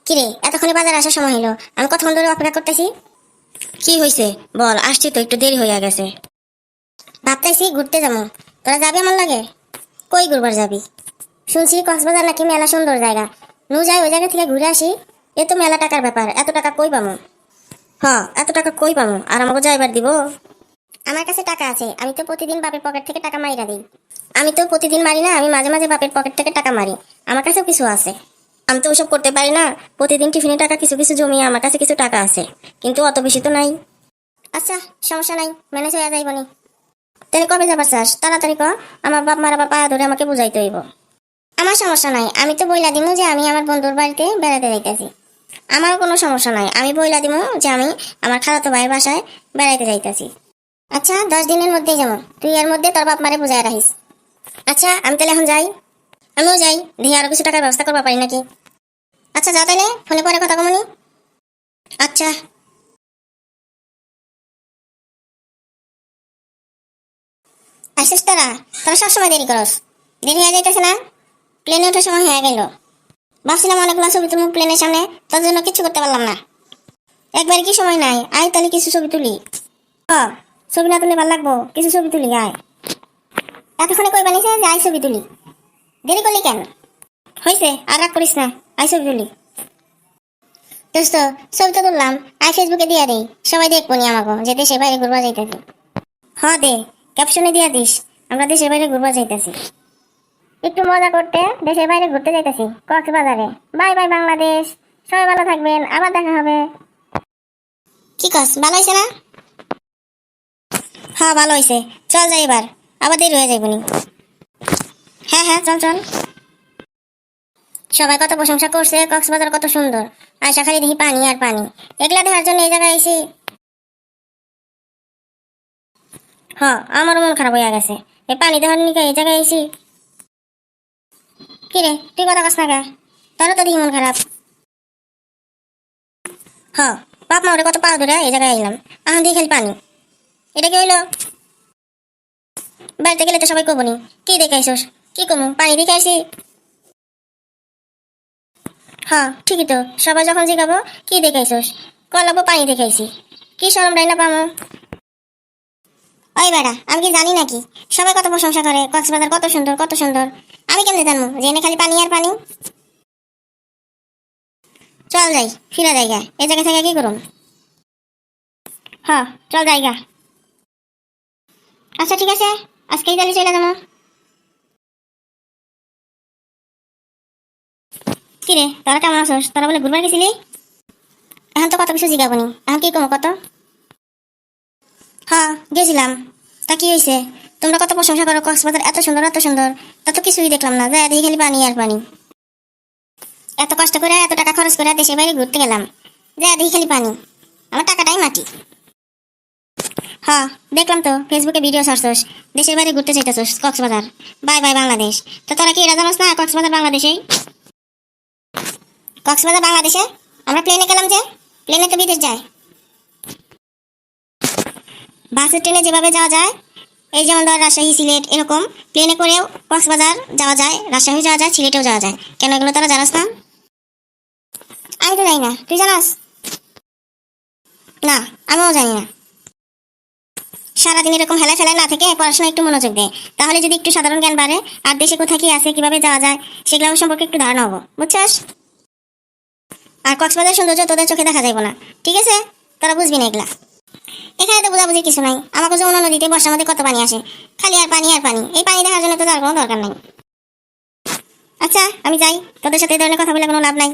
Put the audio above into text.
কিরে, এতক্ষণে বাজার আসার সময় হলো, আমি কতক্ষণ ধরে অপেক্ষা করতেছি। কি হয়েছে বল, আসছি তো, একটু দেরি হয়ে গেছে। ভাবতেছি ঘুরতে যাবো, তোরা যাবি আমার লাগে? কই ঘুরবার যাবি? শুনছি কক্সবাজার নাকি মেলা সুন্দর জায়গা, নু যাই ওই জায়গা থেকে ঘুরে আসি। এ তো মেলা টাকার ব্যাপার, এত টাকা কই পামু? এত টাকা কই পামু, আর আমাকে যাইবার দিব? আমার কাছে টাকা আছে, আমি তো প্রতিদিন বাপের পকেট থেকে টাকা মাইরা দিই। আমি তো প্রতিদিন মারি না, আমি মাঝে মাঝে বাপের পকেট থেকে টাকা মারি, আমার কাছেও কিছু আছে। আমি তো ওসব করতে পারি না। প্রতিদিন টিফিনে টাকা কিছু কিছু জমিয়ে আমার কাছে কিছু টাকা আছে, কিন্তু অত বেশি তো নাই। আচ্ছা, সমস্যা নাই, ম্যানেজ হয়ে যাইবনি। তাহলে কবে যাবার চাস? তাড়াতাড়ি ক, আমার বাপ মার আবার পা ধরে আমাকে বুঝাইতে হইব। আমার সমস্যা নাই, আমি তো বইলা দিমু যে আমি আমার বন্ধুর বাড়িতে বেড়াতে যাইতেছি। আমার কোনো সমস্যা নাই, আমি বইলা দিব যে আমি আমার খালাতো ভাইয়ের বাসায় বেড়াইতে যাইতেছি। আচ্ছা, 10 দিনের মধ্যেই যাবো, তুই এর মধ্যে তোর বাপ মারে বুঝাই রাখিস। আচ্ছা, আমি তাহলে এখন যাই। আমিও যাই, দেখি আরো কিছু টাকার ব্যবস্থা করবা পারি নাকি। আচ্ছা যা, তাইলে ফোনে পরে কথা কমনি। আচ্ছা। আসিস তোরা, তোরা সবসময় দেরি করস, দেরি হয়ে যাইতেছে না? প্লেনে ওঠার সময় হয়ে গেল, ভাবছিলাম অনেকগুলো ছবি তুলবো প্লেনের সামনে, তোর জন্য কিছু করতে পারলাম না। একবার কি সময় নাই, আয় তাহলে কিছু ছবি তুলি। ছবি না তুললে ভালো লাগবো, কিছু ছবি তুলি আয়। এতক্ষণে কই বানিয়েছে যে আয় ছবি তুলি, দেরি করলি কেন? হয়েছে, আর রাগ করিস না, আয় ছবি তুলি। দোস্ত, ছবি তো তুললাম, আয় ফেসবুকে দিয়া দেই, সবাই দেখবো নি আমাকে যে দেশের বাইরে ঘুরবা যাইতেছি। দে, ক্যাপশনে দিয়া দিস, আমরা দেশের বাইরে ঘুরবা যাইতেছি। একটু মজা করতে দেশের বাইরে ঘুরতে যাইতেছি কক্সবাজারে। বাই বাই বাংলাদেশ, সবাই ভালো থাকবেন, আবার দেখা হবে। কি কস, ভালো হয়েছে না? ভালো হয়েছে, চল যাই এবার, আবার দেরি হয়ে যাইবনি। হ্যাঁ চল চল। সবাই কত প্রশংসা করছে কক্সবাজার কত সুন্দর, আয়সা খালি দেখি পানি আর পানি। এগুলা দেখার জন্য এই জায়গায় আইছি। আমারও মন খারাপ হয়ে গেছে, এই পানি দেখার নিকে এই জায়গায় আইছি। কিরে, তুই কথা কস না কে? তোরও তো দেখি মন খারাপ। বাপ মা ওরে কত পা ধরে এই জায়গায় আইলাম, এখন দিয়ে খালি পানি। এটা কি হইলো? বাড়িতে গেলে তো সবাই কবো নি, কি দেখে আইসোস? কি কমু, পানি দেখে আইসি। ঠিকই তো, সবাই যখন জিগাবো কি দেখে আইসোস, কলাবো পানি দেখে আইসি। কি শরম রাই না পামো? ওই বেড়া, আমি কি জানি নাকি সবাই কত প্রশংসা করে কক্সবাজার কত সুন্দর কত সুন্দর? আমি কেমনে জানবো যে এনে খালি পানি আর পানি? চল যাই, ফিরা জায়গা, এই জায়গা থেকে কি করুন? চল জায়গা। আচ্ছা ঠিক আছে, আজকেই তাহলে চলে যাবো। কিরে, তোরা কেমন আছোস? তোরা বলে ঘুরবার গেছিলি? এখন তো কত কিছু জিগাবো নি, এখন কি কমো কত? গেছিলাম, তা কি হয়েছে? তোমরা কত প্রশংসা করো কক্সবাজার এত সুন্দর এত সুন্দর, তা তো কিছুই দেখলাম না, যা দেখি খালি পানি আর পানি। এত কষ্ট করে এত টাকা খরচ করে দেশের বাইরে ঘুরতে গেলাম, যা দেখি খালি পানি, আমার টাকাটাই মাটি। দেখলাম তো ফেসবুকে ভিডিও ছাড়ছস, দেশের বাইরে ঘুরতে চাইতেছস কক্সবাজার, বাই বাই বাংলাদেশ। তো তোরা কি এটা জানোস না কক্সবাজার বাংলাদেশেই? কক্সবাজার বাংলাদেশে? আমরা প্লেনে গেলাম যে, প্লেনে তো বিদেশ যায়। বাসে ট্রেনে যেভাবে যাওয়া যায়, এই যেমন ধর রাজশাহী সিলেট এরকম, প্লেনে করেও কক্সবাজার যাওয়া যায়, রাজশাহী যাওয়া যায়, সিলেটেও যাওয়া যায়। কেন এগুলো তারা জানাস না? আমি তো জানি না, তুই জানাস? না, আমিও জানি না। সারাদিন এরকম হেলা ফেলায় না থেকে পড়াশোনা একটু মনোযোগ দে, তাহলে যদি একটু সাধারণ জ্ঞান বাড়ে, আর দেশে কোথায় কি আছে কিভাবে যাওয়া যায় সেগুলো সম্পর্কে একটু ধারণা হবো, বুঝছস? আর কক্সবাজার সৌন্দর্য তোদের চোখে দেখা যাইব না, ঠিক আছে? তোরা বুঝবি না এগুলা। এখানে তো বোঝাবুঝি কিছু নাই, আমাকে যমুনা নদীতে বর্ষার মধ্যে কত পানি আসে, খালি আর পানি আর পানি, এই পানি দেখার জন্য তো তার কোনো দরকার নাই। আচ্ছা আমি যাই, তোদের সাথে এই ধরনের কথা বলে কোনো লাভ নাই।